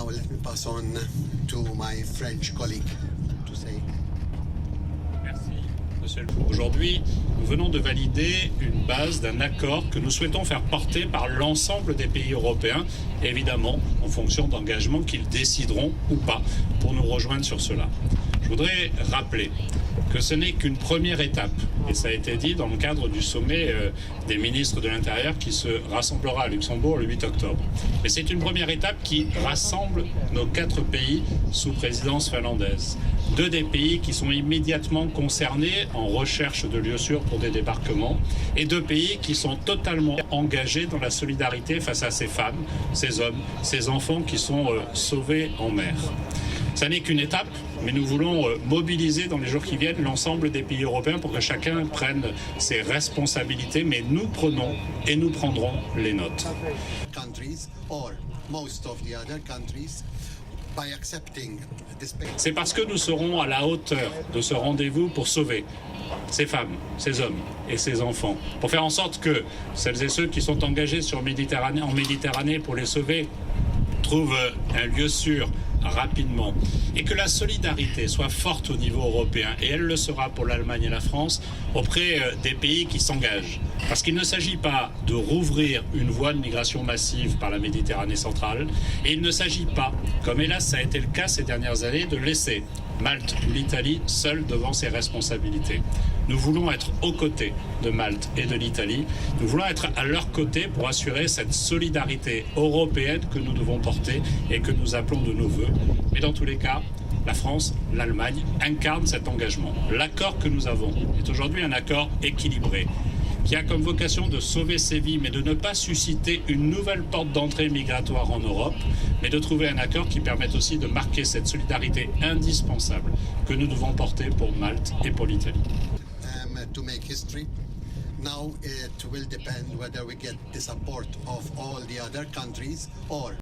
Now let me pass on to my French colleague to say. Merci, Monsieur le Président. Aujourd'hui, nous venons de valider une base d'un accord que nous souhaitons faire porter par l'ensemble des pays européens, évidemment en fonction d'engagements qu'ils décideront ou pas pour nous rejoindre sur cela. Je voudrais rappeler que ce n'est qu'une première étape, et ça a été dit dans le cadre du sommet des ministres de l'Intérieur qui se rassemblera à Luxembourg le 8 octobre. Mais c'est une première étape qui rassemble nos 4 pays sous présidence finlandaise. 2 des pays qui sont immédiatement concernés en recherche de lieux sûrs pour des débarquements, et 2 pays qui sont totalement engagés dans la solidarité face à ces femmes, ces hommes, ces enfants qui sont sauvés en mer. Ça n'est qu'une étape, mais nous voulons mobiliser dans les jours qui viennent l'ensemble des pays européens pour que chacun prenne ses responsabilités, mais nous prenons et nous prendrons les nôtres. C'est parce que nous serons à la hauteur de ce rendez-vous pour sauver ces femmes, ces hommes et ces enfants, pour faire en sorte que celles et ceux qui sont engagés en Méditerranée pour les sauver trouvent un lieu sûr rapidement, et que la solidarité soit forte au niveau européen, et elle le sera pour l'Allemagne et la France, auprès des pays qui s'engagent. Parce qu'il ne s'agit pas de rouvrir une voie de migration massive par la Méditerranée centrale, et il ne s'agit pas, comme hélas ça a été le cas ces dernières années, de laisser Malte ou l'Italie seuls devant ses responsabilités. Nous voulons être aux côtés de Malte et de l'Italie. Nous voulons être à leur côté pour assurer cette solidarité européenne que nous devons porter et que nous appelons de nos voeux. Mais dans tous les cas, la France, l'Allemagne incarnent cet engagement. L'accord que nous avons est aujourd'hui un accord équilibré, qui a comme vocation de sauver ces vies, mais de ne pas susciter une nouvelle porte d'entrée migratoire en Europe, mais de trouver un accord qui permette aussi de marquer cette solidarité indispensable que nous devons porter pour Malte et pour l'Italie. To make history. Now it will depend whether we get the support of all the other countries or